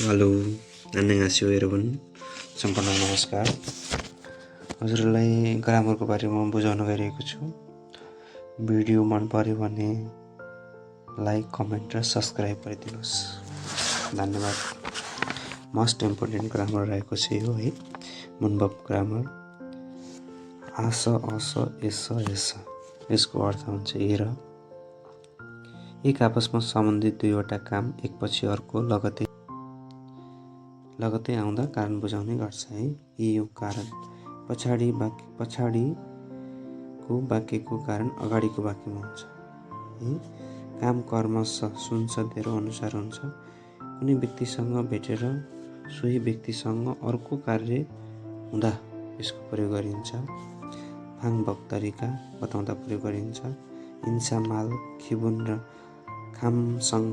Hello, 안녕하세요 여러분. सम्पूर्ण नमस्कार। हजुरलाई ग्रामरको बारेमा बुझाउन गइरहेको छु। भिडियो मन पर्यो भने लाइक, कमेन्ट र सब्स्क्राइब गरिदिनुहोस्। धन्यवाद। मोस्ट इम्पोर्टेन्ट ग्रामर रहेको छ यो है, मुनबब ग्रामर। आस, अस, एस, एस यसको अर्थ हुन्छ हेर। एक आपसमा सम्बन्धित दुईवटा काम एकपछि अर्को लगतै आउँदा कारण बुझाउने गर्छ है। यो कारण पछाडिको वाक्यको कारण अगाडिको वाक्यमा हुन्छ है। काम कर्म सुन्छ धेरै अनुसार हुन्छ। कुनै व्यक्तिसँग भेटेर सोही व्यक्तिसँग अर्को कार्य हुँदा यसको प्रयोग गरिन्छ। फाङ भक तरिका बताउँदा प्रयोग गरिन्छ। हिंसा माल खिबुन र खामसङ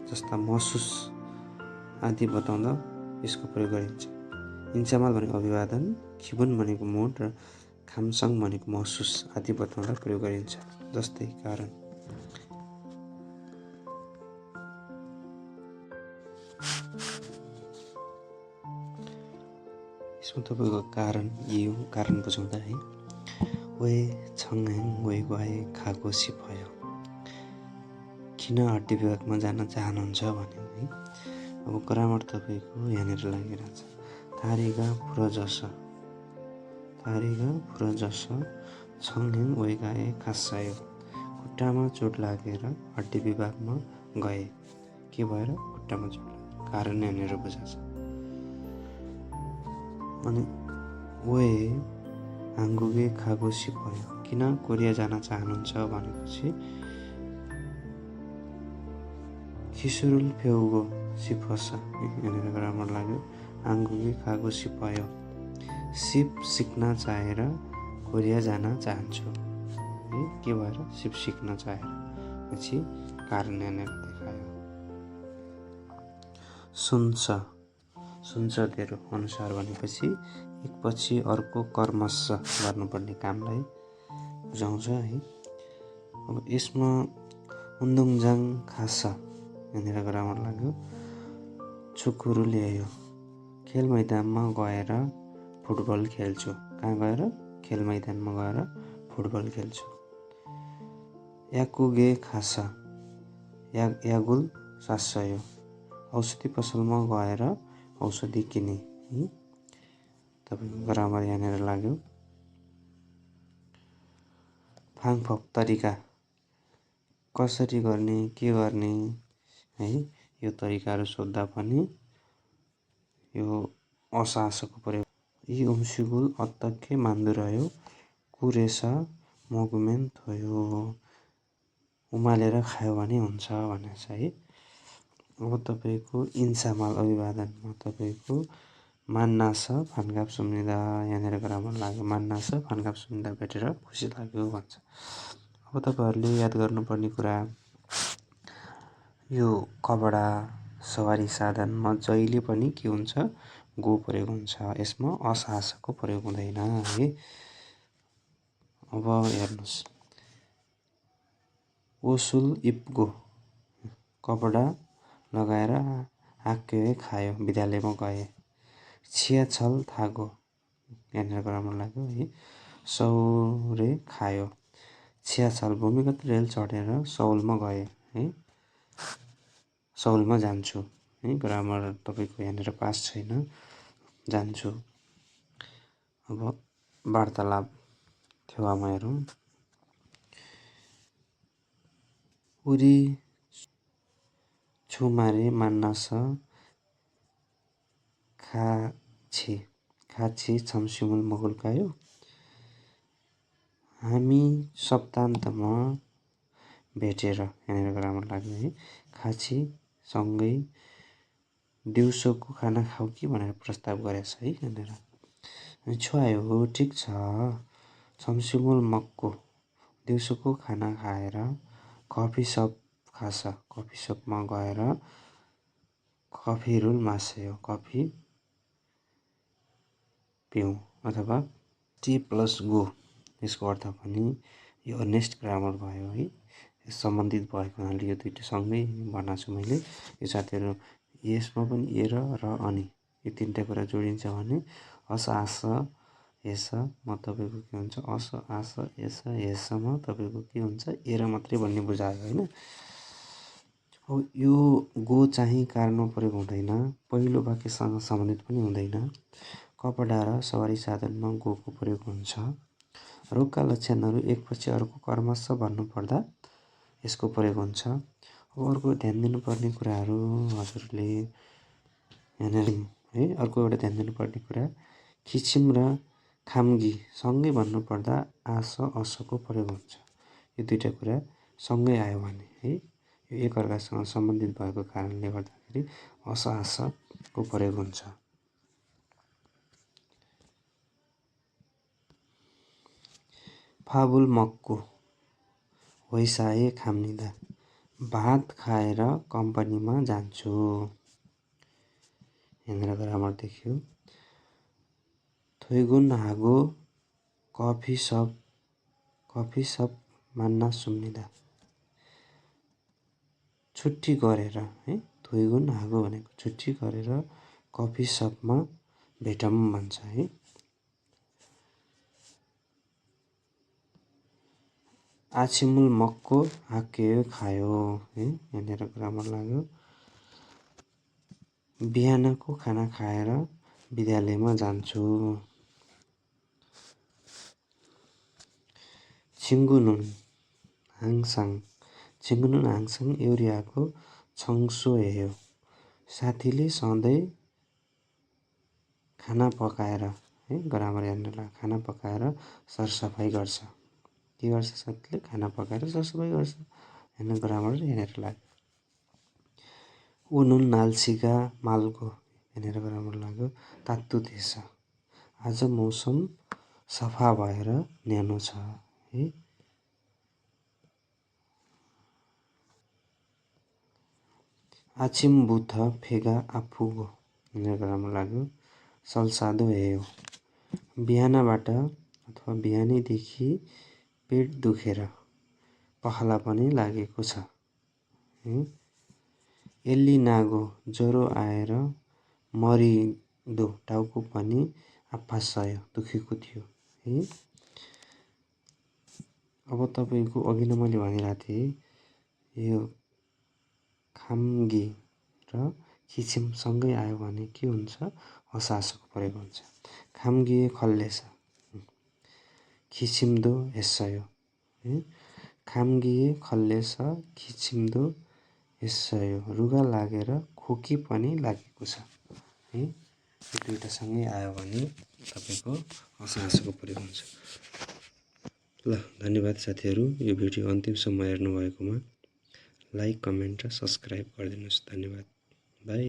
जस्ता महसुस आदि बताउँदा यसको प्रयोग गरिन्छ। हिंसामाल भनेको अभिवादन, खिबुन भनेको मुड र खामसङ भनेको महसुस आदि बताउँदा प्रयोग गरिन्छ। जस्तै कारण यसमा तपाईँको कारण यो कारण बुझाउँदा है। वे छङहेङ वे गए खागो सिफायो। किन हड्डी विभागमा जान चाहनुहुन्छ भन्यो है। अब ग्रामर तपाईँको यहाँनिर लागिरहेछ। थारिगा फुर जस छङहेङ वे गए खासायो। खुट्टामा चोट लागेर हड्डी विभागमा गए। के भएर? खुट्टामा चोट लाग्यो। कारण यहाँनिर बुझाछ। अनि वे हाङ्गुगे खागो सिफायो। किन कोरिया जान चाहनुहुन्छ भनेपछि खिसुरुल फेउगो सिफसा यहाँनिर ग्रामर लाग्यो। हाङ्गुगे खागो सिफायो। सिप सिक्न चाहेर कोरिया जान चाहन्छु है। के भएर? सिप सिक्न चाहेर। पछि कारण यहाँनिर देखायो। सुन्छ धेरै अनुसार भनेपछि एकपछि अर्को कर्मश गर्नुपर्ने कामलाई बुझाउँछ है। अब यसमा उन्दुङजाङ खासा यहाँनिर ग्रामर लाग्यो। छुकुरु ल्यायो। खेल मैदानमा गएर फुटबल खेल्छु। कहाँ गएर? खेल मैदानमा गएर फुटबल खेल्छु। याकुगे खासा यागुल सासयो। औषधि पसलमा गएर औषधि किने है। तपाईँको ग्रामर यहाँनिर लाग्यो। फाङफक तरिका कसरी गर्ने, के गर्ने है। यो तरिकाहरू सोद्धा पनि यो असासको प्रयोग। यी उम्सुगुल अत्तके मान्दुरयो कुरेसा मगुमेन थयो। उमालेर खायो भने हुन्छ भनेको छ है। अब तपाईँको इन्सामाल अभिवादनमा तपाईँको मान्नास फान्गाप सुम्निदा यहाँनिर ग्रामर लाग्यो। मान्नास फान्गाप सुम्निदा भेटेर खुसी लाग्यो भन्छ। अब तपाईँहरूले याद गर्नुपर्ने कुरा यो कपडा सवारी साधनमा जहिले पनि के हुन्छ? गो प्रयोग हुन्छ। यसमा असासको प्रयोग हुँदैन है। अब हेर्नुहोस् ओसुल इप्गो कपडा लगाएर हाक्यो खायो विद्यालयमा गए। छियाछल थागो यहाँनिर ग्रामर लाग्यो है। सौरे खायो। छियाछल भूमिगत रेल चढेर सौलमा गए है। सौलमा जान्छु है। ग्रामर तपाईँको यहाँनिर पास छैन। जान्छु। अब वार्तालाप थेवामा हेरौँ। उरी छुमारे मान्नास खाछि छमसिमुल मगुल्कायो। हामी सप्तान्तमा भेटेर यहाँनिर ग्रामर लाग्यो है। खाछि सँगै दिउँसोको खाना खाऊ कि भनेर प्रस्ताव गरेछ है यहाँनिर। छुवायो ठिक छ। छमसिमुल मक्को दिउँसोको खाना खाएर कफी सप खाछ। कफी सपमा गएर कफी रुल मास्यो कफी पिउँ अथवा टी प्लस गो यसको अर्थ पनि यो नेक्स्ट ग्रामर भयो है। सम्बन्धित भएको हुनाले यो दुईवटा सँगै बनाएको छु मैले। यो साथीहरू यसमा पनि ए र अनि यो तीनटा कुरा जोडिन्छ भने अस आस यसमा तपाईँको के हुन्छ अस आस यसमा तपाईँको के हुन्छ ए र मात्रै भन्ने बुझायो होइन। अब यो गो चाहिँ कारणमा प्रयोग हुँदैन, पहिलो वाक्यसँग सम्बन्धित पनि हुँदैन। कपडा र सवारी साधनमा गोको प्रयोग हुन्छ। रोगका लक्षणहरू एकपछि अर्को क्रमशः भन्नुपर्दा यसको प्रयोग हुन्छ। अब अर्को ध्यान दिनुपर्ने कुराहरू हजुरले यहाँनिर है अर्को एउटा ध्यान दिनुपर्ने कुरा खिचिम र खाम्गी सँगै भन्नुपर्दा आस असको प्रयोग हुन्छ। यो दुईटा कुरा सँगै आयो भने है यो एकअर्कासँग सम्बन्धित भएको कारणले गर्दाखेरि अस आसको प्रयोग हुन्छ। फाबुल मक्कु होइसाए खाम्निदा भात खाएर कम्पनीमा जान्छु। यहाँनिर ग्रामर देखियो। थोइगुन हागो कफी सप मान्ना सुम्निदा छुट्टी गरेर है थोइगुन हागो भनेको छुट्टी गरेर कफी सपमा भेटौँ भन्छ है। आछिमुल मक्को हाक्यो खायो है यहाँनिर ग्रामर लाग्यो। बिहानको खाना खाएर विद्यालयमा जान्छु। छिङ्गुनुन हाङसाङ एउरियाको छङ्सो हेयो साथीले सधैँ खाना पकाएर है ग्रामर यहाँनिर खाना पकाएर सरसफाइ गर्छ। के गर्छ साथीले खाना पकाएर सरसफाइ गर्छ। यहाँनिर ग्रामर यहाँनिर लाग्यो। उनुन नाल्सिगा मालको यहाँनिर ग्रामर लाग्यो तात्तु थिएछ। आज मौसम सफा भएर न्यानो छ है। आछिम बुथ फेगा आफुगो यहाँनिर ग्रामर लाग्यो सल्सादो हेयो बिहानबाट अथवा बिहानैदेखि पेट दुखेर पखाला पनि लागेको छ। एल्ली नागो ज्वरो आएर मरिदो टाउको पनि आफासयो दुखेको थियो है। अब तपाईँको अघि नै मैले भनिरहेको थिएँ यो खाम्गी र खिचिम सँगै आयो भने के हुन्छ हसासको प्रयोग हुन्छ। खाम्गिए खल्लेछ खिचिम्दो हेस्सयो है। खाम्गिए खल्लेछ खिचिम्दो हेस्सयो रुगा लागेर खोकी पनि लागेको छ है। यो दुईटा सँगै आयो भने तपाईँको हसासको प्रयोग हुन्छ। ल धन्यवाद साथीहरू यो भिडियो अन्तिमसम्म हेर्नुभएकोमा लाइक कमेन्ट र सब्सक्राइब गरिदिनुहोस्। धन्यवाद। बाई।